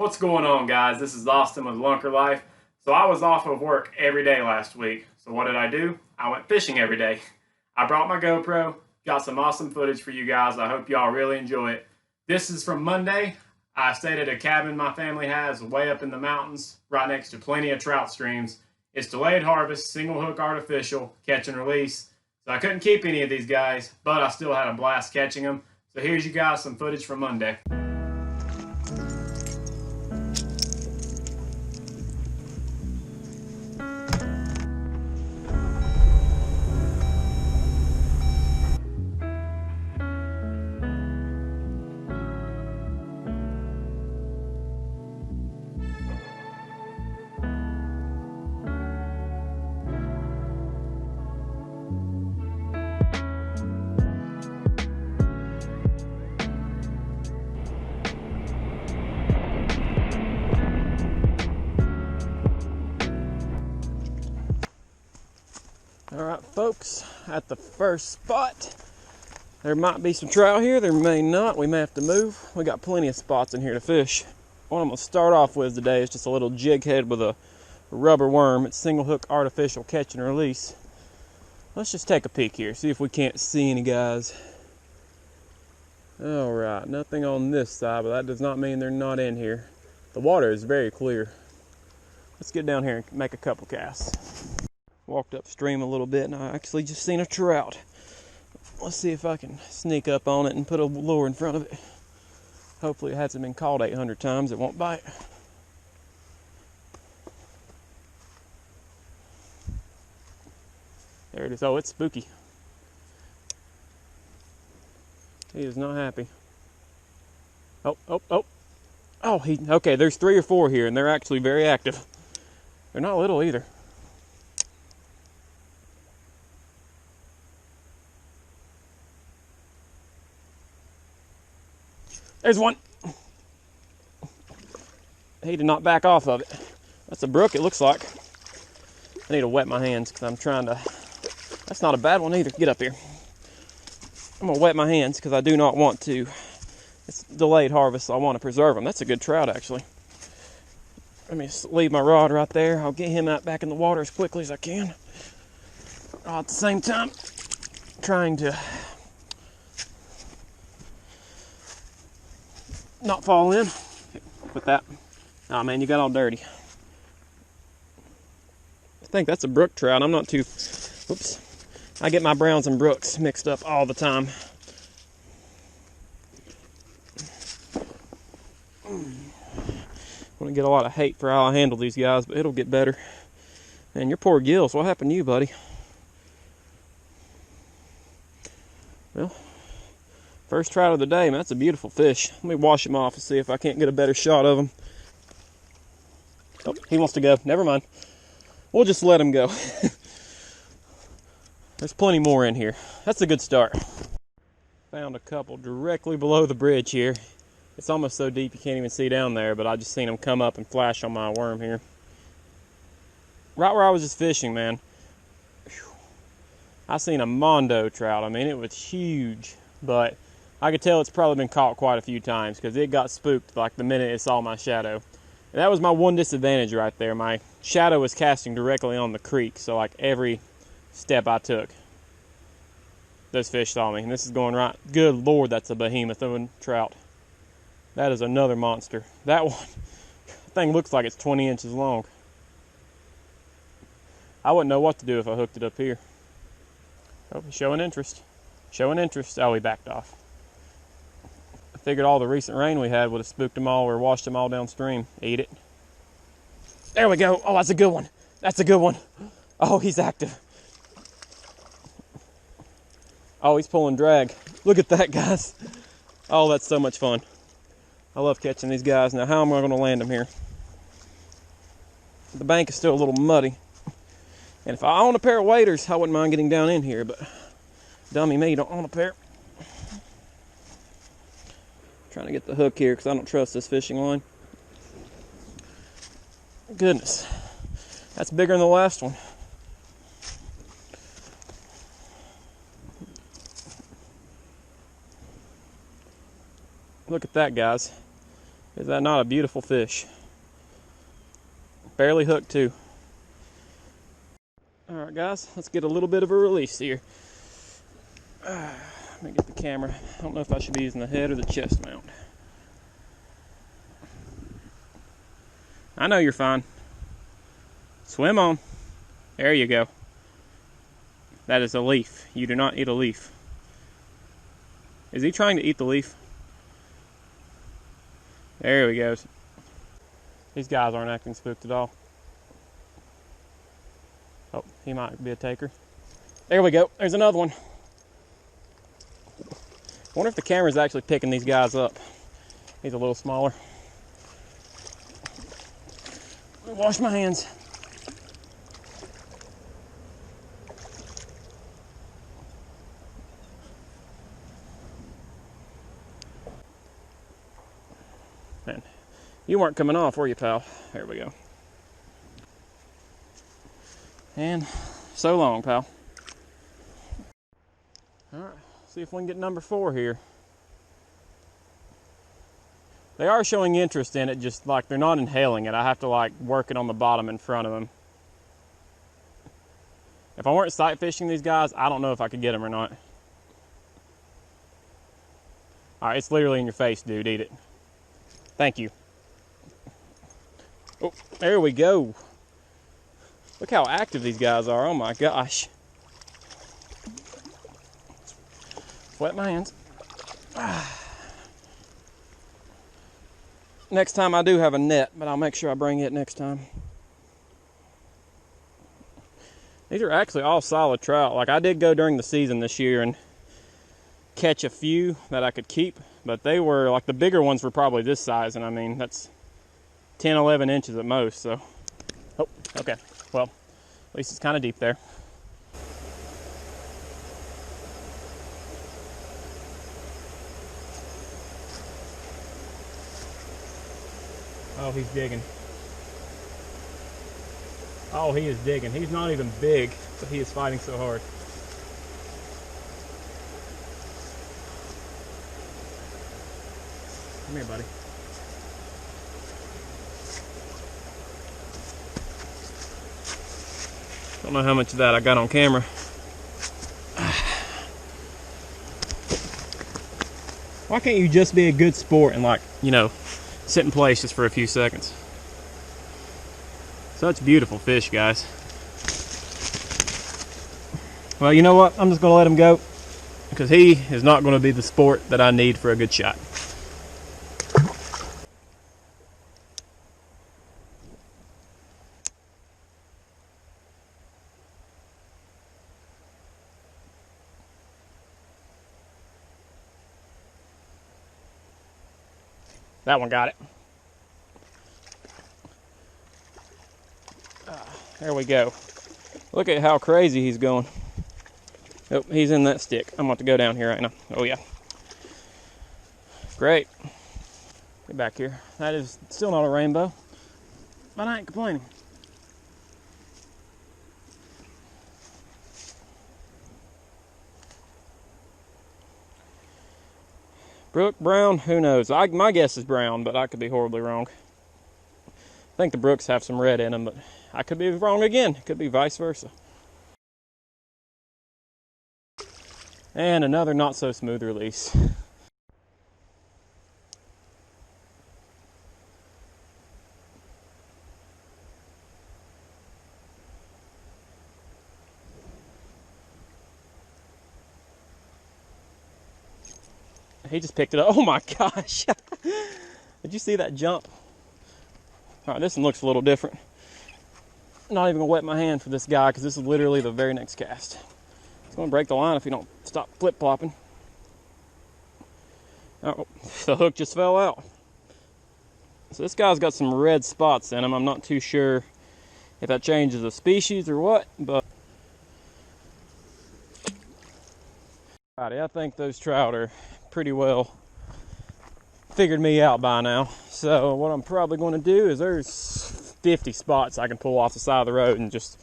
What's going on, guys? This is Austin with Lunker Life. So I was off of work every day last week. So what did I do? I went fishing every day. I brought my GoPro, got some awesome footage for you guys. I hope y'all really enjoy it. This is from Monday. I stayed at a cabin my family has way up in the mountains, right next to plenty of trout streams. It's delayed harvest, single hook artificial, catch and release. So I couldn't keep any of these guys, but I still had a blast catching them. So here's you guys some footage from Monday. All right, folks, at the first spot, there might be some trout here, there may not. We may have to move. We got plenty of spots in here to fish. What I'm gonna start off with today is just a little jig head with a rubber worm. It's single hook artificial catch and release. Let's just take a peek here, see if we can't see any guys. All right, nothing on this side, but that does not mean they're not in here. The water is very clear. Let's get down here and make a couple casts. Walked upstream a little bit and I actually just seen a trout. Let's see if I can sneak up on it and put a lure in front of it. Hopefully it hasn't been caught 800 times, it won't bite. There it is. Oh, it's spooky. He is not happy. Oh. Oh, okay, there's 3 or 4 here and they're actually very active. They're not little either. There's one. He did not back off of it. That's a brook, it looks like. I need to wet my hands because I'm trying to... That's not a bad one either. Get up here. I'm going to wet my hands because I do not want to... It's delayed harvest, so I want to preserve them. That's a good trout, actually. Let me just leave my rod right there. I'll get him out back in the water as quickly as I can. At the same time, trying to... not fall in with that. Oh man, you got all dirty. I think that's a brook trout. I'm not too, whoops. I get my browns and brooks mixed up all the time. I'm gonna get a lot of hate for how I handle these guys, but it'll get better. Man, your poor gills, what happened to you, buddy? Well, first trout of the day, man. That's a beautiful fish. Let me wash him off and see if I can't get a better shot of him. Oh, he wants to go. Never mind. We'll just let him go. There's plenty more in here. That's a good start. Found a couple directly below the bridge here. It's almost so deep you can't even see down there, but I just seen them come up and flash on my worm here. Right where I was just fishing, man. I seen a mondo trout. I mean, it was huge, but I could tell it's probably been caught quite a few times because it got spooked like the minute it saw my shadow. And that was my one disadvantage right there. My shadow was casting directly on the creek, so like every step I took, those fish saw me. And this is going right. Good Lord, that's a behemoth of a trout. That is another monster. That one, thing looks like it's 20 inches long. I wouldn't know what to do if I hooked it up here. Oh, he's showing interest. Showing interest. Oh, he backed off. I figured all the recent rain we had would have spooked them all or washed them all downstream. Eat it. There we go. Oh, that's a good one. That's a good one. Oh, he's active. Oh, he's pulling drag. Look at that, guys. Oh, that's so much fun. I love catching these guys. Now, how am I going to land them here? The bank is still a little muddy. And if I own a pair of waders, I wouldn't mind getting down in here, but dummy me, don't own a pair. Trying to get the hook here because I don't trust this fishing line. Goodness, that's bigger than the last one. Look at that, guys. Is that not a beautiful fish? Barely hooked too. Alright guys, let's get a little bit of a release here. Let me get the camera. I don't know if I should be using the head or the chest mount. I know you're fine. Swim on. There you go. That is a leaf. You do not eat a leaf. Is he trying to eat the leaf? There he goes. These guys aren't acting spooked at all. Oh, he might be a taker. There we go. There's another one. I wonder if the camera's actually picking these guys up. He's a little smaller. Let me wash my hands. Man, you weren't coming off, were you, pal? There we go. And so long, pal. Alright, see if we can get number 4 here. They are showing interest in it, just like they're not inhaling it. I have to like work it on the bottom in front of them. If I weren't sight fishing these guys, I don't know if I could get them or not. Alright, it's literally in your face, dude. Eat it. Thank you. Oh, there we go. Look how active these guys are. Oh my gosh. Wet my hands. Next time I do have a net, but I'll make sure I bring it next time. These are actually all solid trout. Like I did go during the season this year and catch a few that I could keep, but they were like the bigger ones were probably this size, and I mean that's 10, 11 inches at most. So, oh, okay. Well, at least it's kind of deep there. Oh, he's digging. Oh, he is digging. He's not even big, but he is fighting so hard. Come here, buddy. Don't know how much of that I got on camera. Why can't you just be a good sport and, like, you know, sit in place just for a few seconds? Such beautiful fish, guys. Well, you know what? I'm just going to let him go because he is not going to be the sport that I need for a good shot. That one got it. There we go. Look at how crazy he's going. Oh, he's in that stick. I'm about to go down here right now. Oh yeah. Great. Get back here. That is still not a rainbow, but I ain't complaining. Brook, brown, who knows? My guess is brown, but I could be horribly wrong. I think the brooks have some red in them, but I could be wrong again. It could be vice versa. And another not so smooth release. He just picked it up. Oh my gosh. Did you see that jump? All right, this one looks a little different. Not even gonna wet my hand for this guy because this is literally the very next cast. It's gonna break the line if you don't stop flip-flopping. Oh, the hook just fell out. So this guy's got some red spots in him. I'm not too sure if that changes the species or what, but I think those trout are pretty well figured me out by now. So what I'm probably going to do is there's 50 spots I can pull off the side of the road and just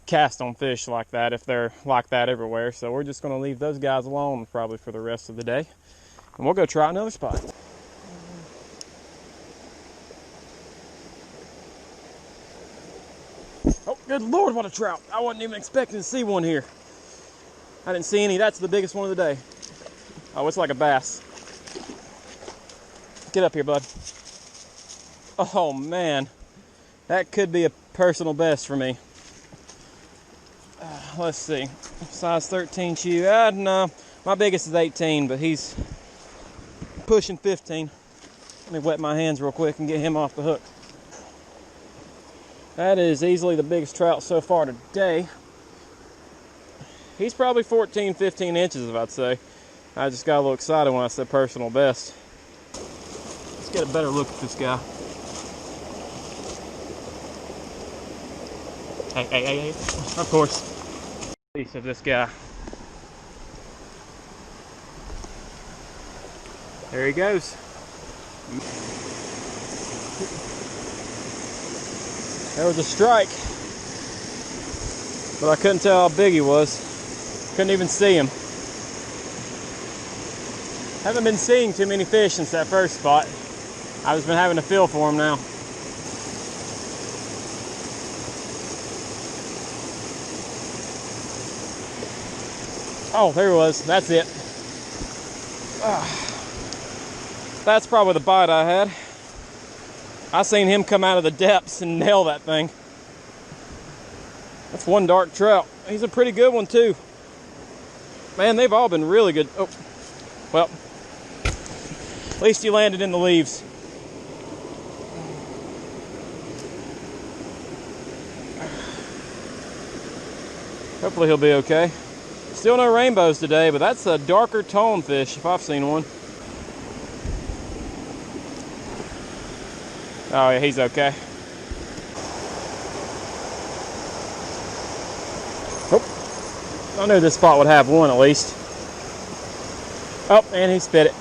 cast on fish like that if they're like that everywhere. So we're just going to leave those guys alone probably for the rest of the day, and we'll go try another spot. Good Lord, what a trout. I wasn't even expecting to see one here. I didn't see any. That's the biggest one of the day. Oh, it's like a bass. Get up here, bud. Oh, man. That could be a personal best for me. Let's see. Size 13 chew. No. My biggest is 18, but he's pushing 15. Let me wet my hands real quick and get him off the hook. That is easily the biggest trout so far today. He's probably 14, 15 inches, I'd say. I just got a little excited when I said personal best. Let's get a better look at this guy. Hey. Of course. Piece of this guy. There he goes. There was a strike, but I couldn't tell how big he was. Couldn't even see him. Haven't been seeing too many fish since that first spot. I've just been having a feel for him now. Oh, there he was. That's it. That's probably the bite I had. I seen him come out of the depths and nail that thing. That's one dark trout. He's a pretty good one too. Man, they've all been really good. Oh, well, at least you landed in the leaves. Hopefully he'll be okay. Still no rainbows today, but that's a darker tone fish if I've seen one. Oh yeah, he's okay. Oh, I knew this spot would have one at least. Oh, and he spit it.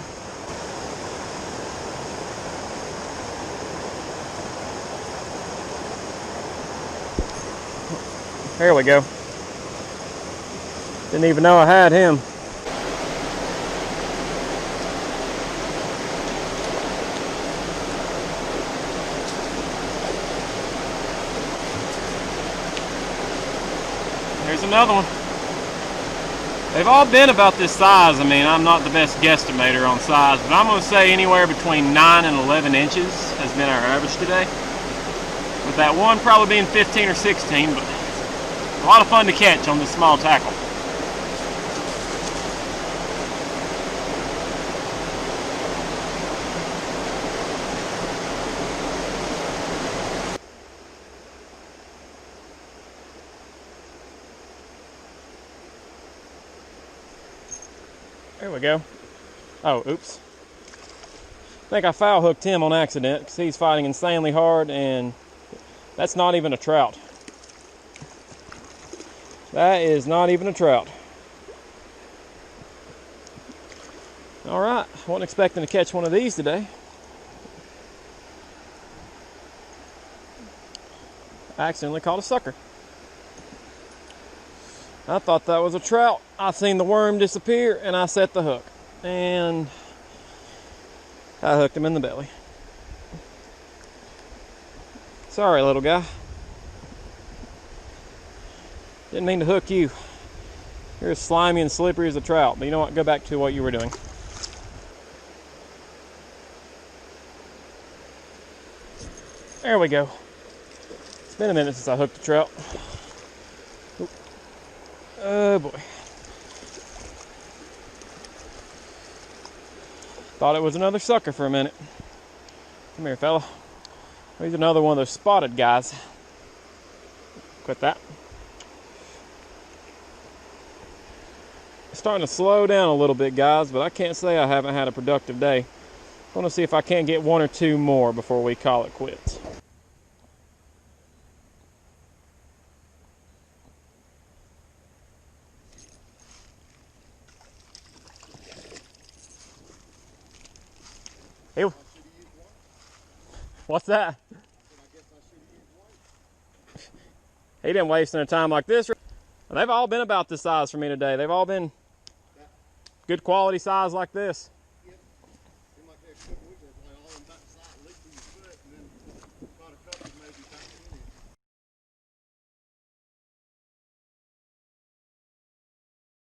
There we go. Didn't even know I had him. There's another one. They've all been about this size. I mean, I'm not the best guesstimator on size, but I'm going to say anywhere between 9 and 11 inches has been our average today. With that one probably being 15 or 16, but a lot of fun to catch on this small tackle. There we go. Oh, oops. I think I foul hooked him on accident because he's fighting insanely hard, and that's not even a trout. That is not even a trout. All right, wasn't expecting to catch one of these today. I accidentally caught a sucker. I thought that was a trout. I seen the worm disappear and I set the hook. And I hooked him in the belly. Sorry, little guy. Didn't mean to hook you. You're as slimy and slippery as a trout. But you know what? Go back to what you were doing. There we go. It's been a minute since I hooked a trout. Oh boy. Thought it was another sucker for a minute. Come here, fella. He's another one of those spotted guys. Quit that. Starting to slow down a little bit, guys, but I can't say I haven't had a productive day. I want to see if I can't get one or two more before we call it quits. Hey, what's that? He didn't waste any time like this. They've all been about this size for me today. They've all been good quality size like this.